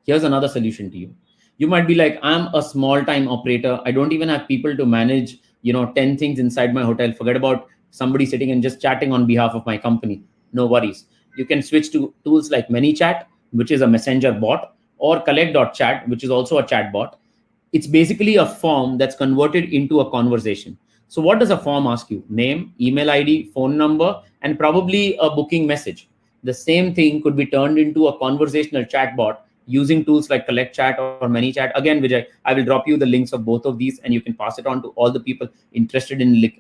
here's another solution to you. You might be like, I'm a small time operator. I don't even have people to manage, 10 things inside my hotel. Forget about somebody sitting and just chatting on behalf of my company. No worries. You can switch to tools like ManyChat, which is a messenger bot, or collect.chat, which is also a chat bot. It's basically a form that's converted into a conversation. So what does a form ask you? Name, email ID, phone number, and probably a booking message. The same thing could be turned into a conversational chat bot using tools like Collect Chat or ManyChat. Again, Vijay, I will drop you the links of both of these, and you can pass it on to all the people interested in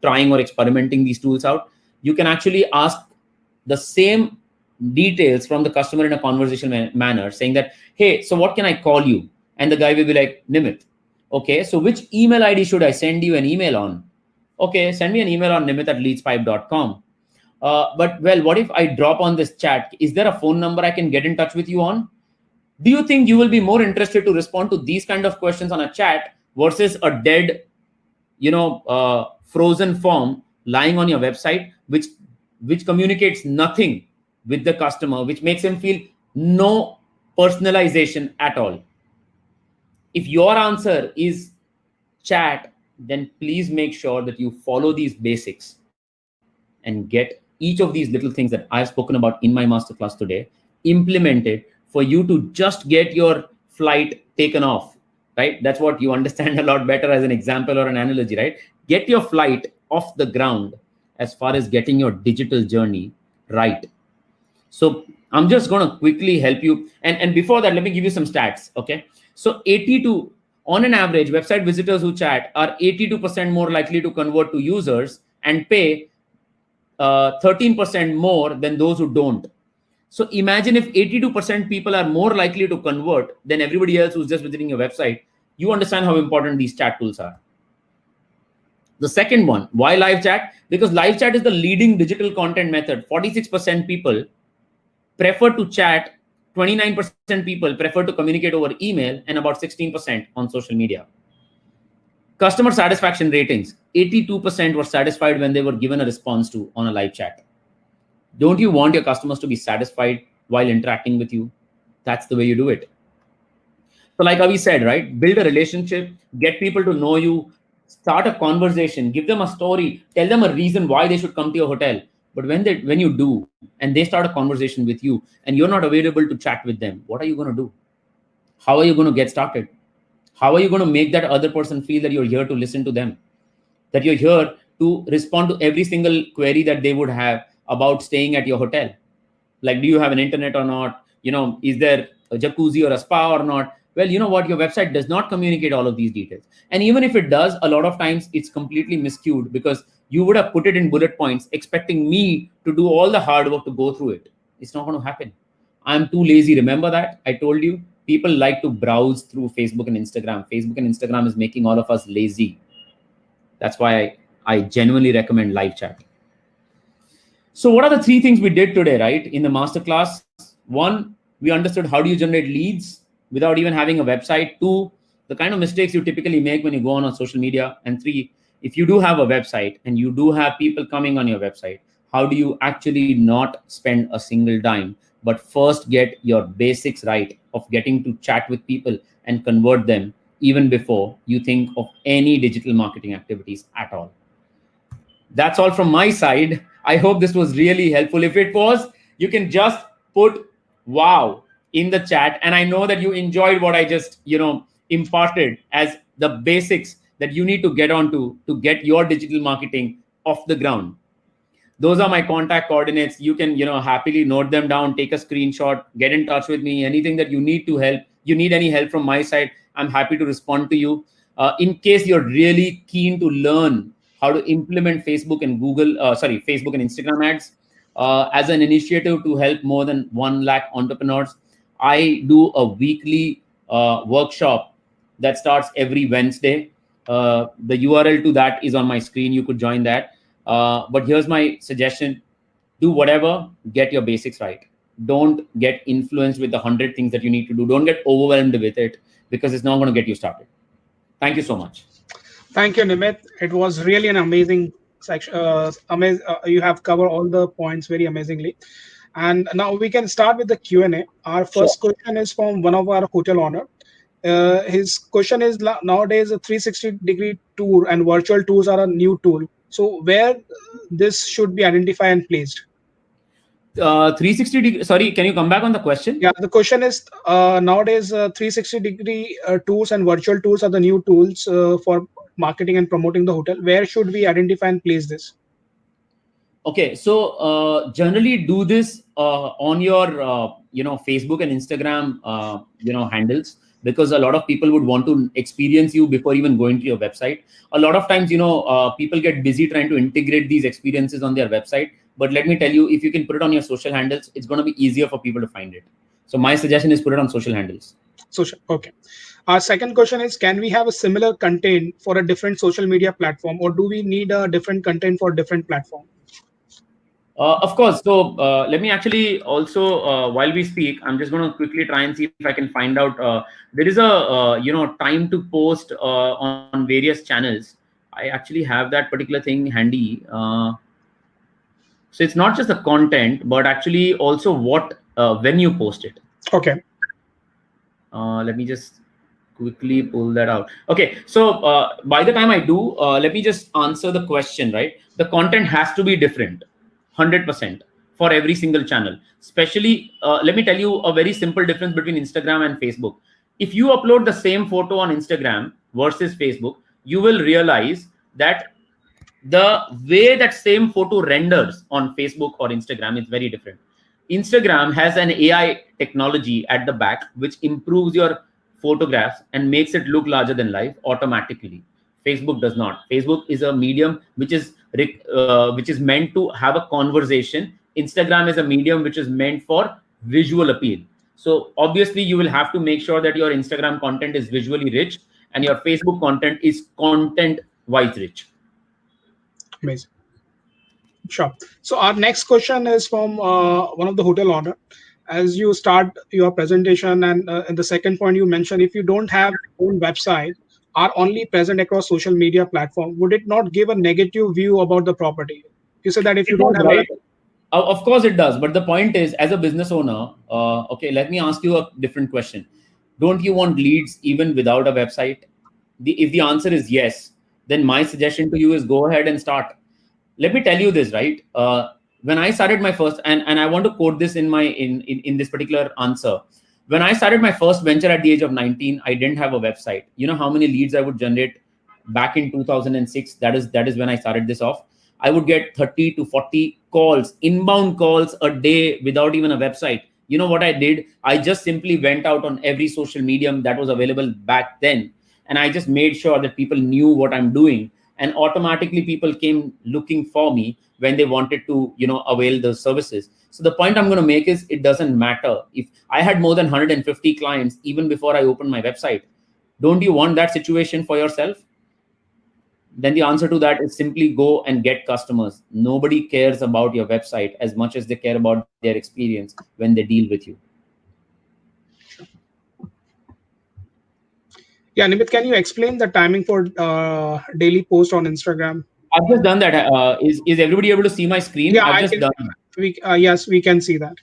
trying or experimenting these tools out. You can actually ask the same details from the customer in a conversational manner, saying that, hey, so what can I call you? And the guy will be like, Nimit. Okay, so which email ID should I send you an email on? Okay, send me an email on nimit@leadspipe.com. But well, what if I drop on this chat? Is there a phone number I can get in touch with you on? Do you think you will be more interested to respond to these kind of questions on a chat versus a dead, frozen form lying on your website, which communicates nothing with the customer, which makes him feel no personalization at all? If your answer is chat, then please make sure that you follow these basics and get each of these little things that I've spoken about in my masterclass today implemented for you to just get your flight taken off, right? That's what you understand a lot better as an example or an analogy, right? Get your flight off the ground as far as getting your digital journey right. So I'm just going to quickly help you. And before that, let me give you some stats, okay? So on an average, website visitors who chat are 82% more likely to convert to users and pay 13% more than those who don't. So imagine if 82% people are more likely to convert than everybody else who's just visiting your website. You understand how important these chat tools are. The second one, why live chat? Because live chat is the leading digital content method. 46% people prefer to chat, 29% people prefer to communicate over email, and about 16% on social media. Customer satisfaction ratings, 82% were satisfied when they were given a response to on a live chat. Don't you want your customers to be satisfied while interacting with you? That's the way you do it. So like Avi said, right? Build a relationship, get people to know you, start a conversation, give them a story, tell them a reason why they should come to your hotel. But when you do, and they start a conversation with you, and you're not available to chat with them, what are you going to do? How are you going to get started? How are you going to make that other person feel that you're here to listen to them? That you're here to respond to every single query that they would have about staying at your hotel? Like, do you have an internet or not? Is there a jacuzzi or a spa or not? Well, you know what? Your website does not communicate all of these details. And even if it does, a lot of times it's completely miscued because you would have put it in bullet points expecting me to do all the hard work to go through it. It's not going to happen. I'm too lazy. Remember that? I told you, people like to browse through Facebook and Instagram. Facebook and Instagram is making all of us lazy. That's why I genuinely recommend live chat. So what are the 3 things we did today, right? In the masterclass? 1, we understood how do you generate leads without even having a website. 2, the kind of mistakes you typically make when you go on social media. And 3, if you do have a website and you do have people coming on your website, how do you actually not spend a single dime, but first get your basics right of getting to chat with people and convert them even before you think of any digital marketing activities at all. That's all from my side. I hope this was really helpful. If it was, you can just put wow in the chat. And I know that you enjoyed what I just, imparted as the basics that you need to get onto to get your digital marketing off the ground. Those are my contact coordinates. You can, happily note them down, take a screenshot, get in touch with me. Anything that you need to help, you need any help from my side, I'm happy to respond to you. In case you're really keen to learn how to implement Facebook and Facebook and Instagram ads as an initiative to help more than 1 lakh entrepreneurs, I do a weekly workshop that starts every Wednesday. The URL to that is on my screen. You could join that. But here's my suggestion. Do whatever, get your basics right. Don't get influenced with the 100 things that you need to do. Don't get overwhelmed with it, because it's not going to get you started. Thank you so much. Thank you, Nimit. It was really an amazing section. You have covered all the points very amazingly. And now we can start with the Q&A. Our first question is from one of our hotel owner. His question is, nowadays a 360-degree tour and virtual tours are a new tool. So where this should be identified and placed? 360 degree. Sorry, can you come back on the question? Yeah, the question is, nowadays 360-degree tours and virtual tours are the new tools for marketing and promoting the hotel. Where should we identify and place this? Okay, so generally do this on your Facebook and Instagram handles, because a lot of people would want to experience you before even going to your website. A lot of times, people get busy trying to integrate these experiences on their website. But let me tell you, if you can put it on your social handles, it's going to be easier for people to find it. So my suggestion is put it on social handles. Social, okay. Our second question is, can we have a similar content for a different social media platform, or do we need a different content for different platform? Of course. So let me actually also, while we speak, I'm just going to quickly try and see if I can find out. There is a time to post on various channels. I actually have that particular thing handy. So it's not just the content, but actually also what when you post it. Okay. Let me just quickly pull that out. Okay. So by the time I do, let me just answer the question, right? The content has to be different. 100% for every single channel. Especially, let me tell you a very simple difference between Instagram and Facebook. If you upload the same photo on Instagram versus Facebook, you will realize that the way that same photo renders on Facebook or Instagram is very different. Instagram has an AI technology at the back, which improves your photographs and makes it look larger than life automatically. Facebook does not. Facebook is a medium which is meant to have a conversation. Instagram is a medium which is meant for visual appeal. So obviously you will have to make sure that your Instagram content is visually rich and your Facebook content is content-wise rich. Amazing. Sure. So our next question is from one of the hotel owner. As you start your presentation, and in the second point you mentioned, if you don't have your own website, are only present across social media platform, would it not give a negative view about the property? You said that if you don't have right. Of course it does. But the point is, as a business owner, okay, let me ask you a different question. Don't you want leads even without a website? If the answer is yes, then my suggestion to you is go ahead and start. Let me tell you this, right? When I started my first, and I want to quote this in this particular answer. When I started my first venture at the age of 19, I didn't have a website. You know how many leads I would generate back in 2006? That is when I started this off. I would get 30 to 40 calls, inbound calls a day without even a website. You know what I did? I just simply went out on every social medium that was available back then. And I just made sure that people knew what I'm doing. And automatically people came looking for me when they wanted to, avail those services. So the point I'm going to make is it doesn't matter. If I had more than 150 clients, even before I opened my website, don't you want that situation for yourself? Then the answer to that is simply go and get customers. Nobody cares about your website as much as they care about their experience when they deal with you. Yeah, Nimit, can you explain the timing for daily post on Instagram? I've just done that. Is everybody able to see my screen? Yeah, I've just done that. Yes, we can see that.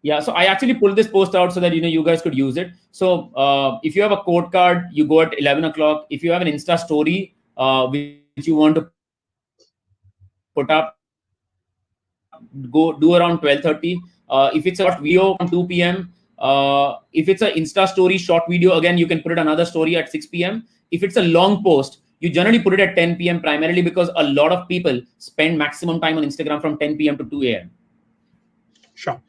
Yeah, so I actually pulled this post out so that you guys could use it. So if you have a code card, you go at 11 o'clock. If you have an Insta story which you want to put up, go do around 12:30. If it's a short video on 2 p.m. If it's an Insta story short video, again you can put it another story at 6 p.m. If it's a long post, you generally put it at 10 p.m. primarily because a lot of people spend maximum time on Instagram from 10 p.m. to 2 a.m. Sure.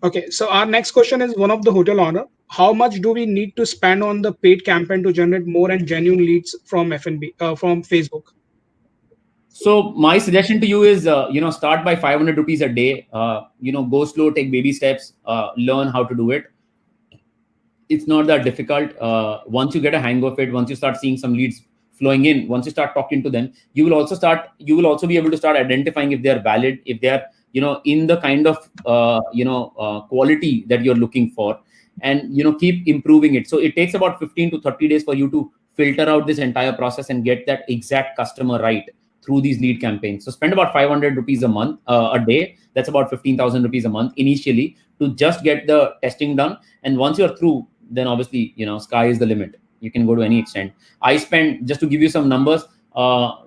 Okay, so our next question is one of the hotel owner. How much do we need to spend on the paid campaign to generate more and genuine leads from F&B, from Facebook? So my suggestion to you is, start by 500 rupees a day. Go slow, take baby steps, learn how to do it. It's not that difficult. Once you get a hang of it, once you start seeing some leads flowing in, once you start talking to them, you will also be able to start identifying if they are valid, if they are, in the kind of, quality that you're looking for, and, keep improving it. So it takes about 15 to 30 days for you to filter out this entire process and get that exact customer right through these lead campaigns. So spend about 500 rupees a month, a day. That's about 15,000 rupees a month initially to just get the testing done. And once you're through, then obviously, sky is the limit. You can go to any extent. I spend, just to give you some numbers,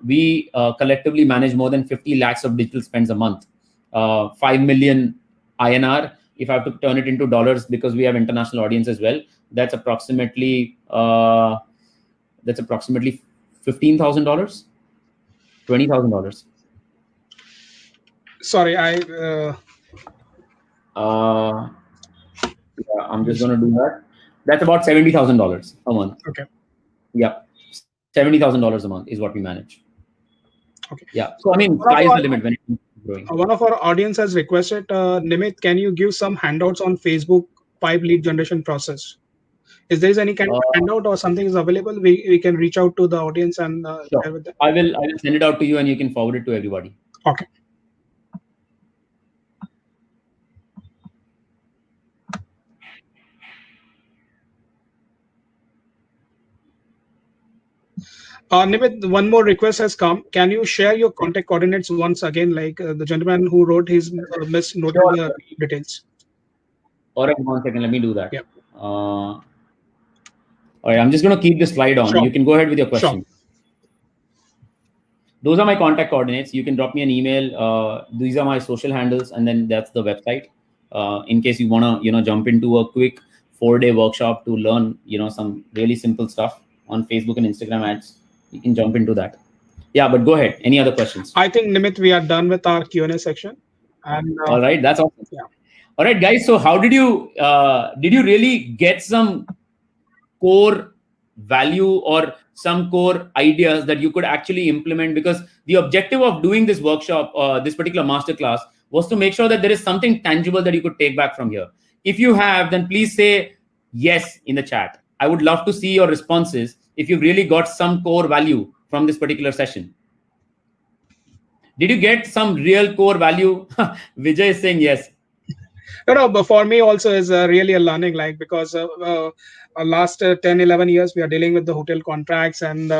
we collectively manage more than 50 lakhs of digital spends a month. 5 million INR. If I have to turn it into dollars, because we have international audience as well, that's approximately $15,000, $20,000. Sorry, I'm just going to do that. That's about $70,000 a month. Okay. Yeah. $70,000 a month is what we manage. Okay. Yeah. So, I mean, sky is the limit when it's growing. One of our audience has requested, Nimit, can you give some handouts on Facebook pipe lead generation process? If there is any kind of handout or something is available, we can reach out to the audience and share with them. I will send it out to you and you can forward it to everybody. Okay. Nimit, one more request has come. Can you share your contact coordinates once again, like the gentleman who wrote his misnoted the details? All right, 1 second. Let me do that. Yeah. All right, I'm just going to keep this slide on. Sure. You can go ahead with your question. Sure. Those are my contact coordinates. You can drop me an email. These are my social handles, and then that's the website. In case you want to, jump into a quick 4-day workshop to learn, some really simple stuff on Facebook and Instagram ads, you can jump into that. Yeah, but go ahead. Any other questions? I think, Nimit, we are done with our Q&A section. And all right, that's awesome. Yeah. All right, guys. So how did you really get some core value or some core ideas that you could actually implement? Because the objective of doing this workshop, this particular masterclass, was to make sure that there is something tangible that you could take back from here. If you have, then please say yes in the chat. I would love to see your responses if you've really got some core value from this particular session. Did you get some real core value? Vijay is saying yes. No, but for me also is really a learning, like, because last 10, 11 years, we are dealing with the hotel contracts and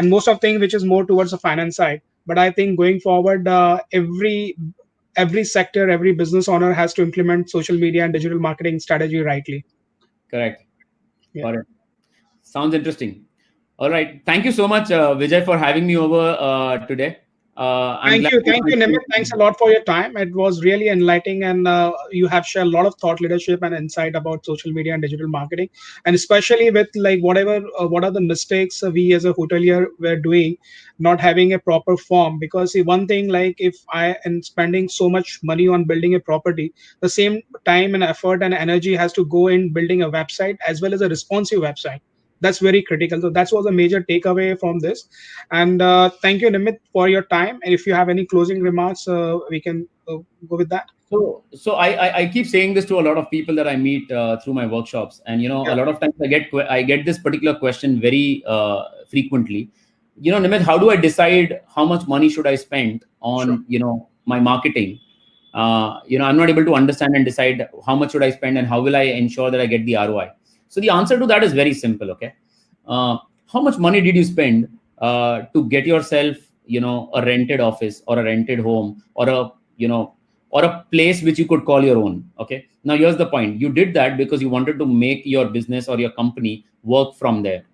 most of things which is more towards the finance side. But I think going forward, every sector, every business owner has to implement social media and digital marketing strategy rightly. Correct. Yeah. Got it. Sounds interesting. All right. Thank you so much, Vijay, for having me over today. Thank you, Nimit. Thanks a lot for your time. It was really enlightening, and you have shared a lot of thought leadership and insight about social media and digital marketing, and especially with like what are the mistakes we as a hotelier were doing, not having a proper form. Because see, one thing, like if I am spending so much money on building a property, the same time and effort and energy has to go in building a website as well as a responsive website. That's very critical. So that was a major takeaway from this. And thank you, Nimit, for your time. And if you have any closing remarks, we can go with that. So I keep saying this to a lot of people that I meet through my workshops, and a lot of times I get this particular question very frequently. Nimit, how do I decide how much money should I spend on my marketing? I'm not able to understand and decide how much should I spend and how will I ensure that I get the ROI. So the answer to that is very simple. Okay, how much money did you spend to get yourself, a rented office or a rented home or a place which you could call your own? Okay. Now here's the point. You did that because you wanted to make your business or your company work from there.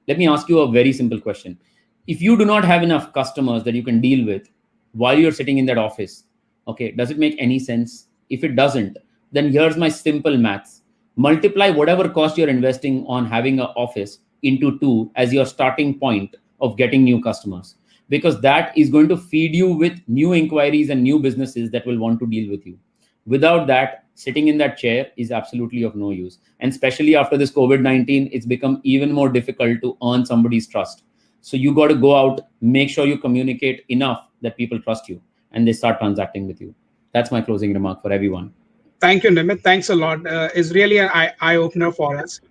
Let me ask you a very simple question. If you do not have enough customers that you can deal with while you're sitting in that office, okay, does it make any sense? If it doesn't, then here's my simple maths. Multiply whatever cost you're investing on having an office into 2 as your starting point of getting new customers, because that is going to feed you with new inquiries and new businesses that will want to deal with you. Without that, sitting in that chair is absolutely of no use. And especially after this COVID-19, it's become even more difficult to earn somebody's trust. So you got to go out, make sure you communicate enough that people trust you and they start transacting with you. That's my closing remark for everyone. Thank you, Nimit. Thanks a lot. It's really an eye-opener for us.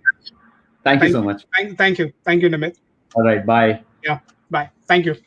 Thank you so much. Thank you. Thank you, Nimit. All right. Bye. Yeah. Bye. Thank you.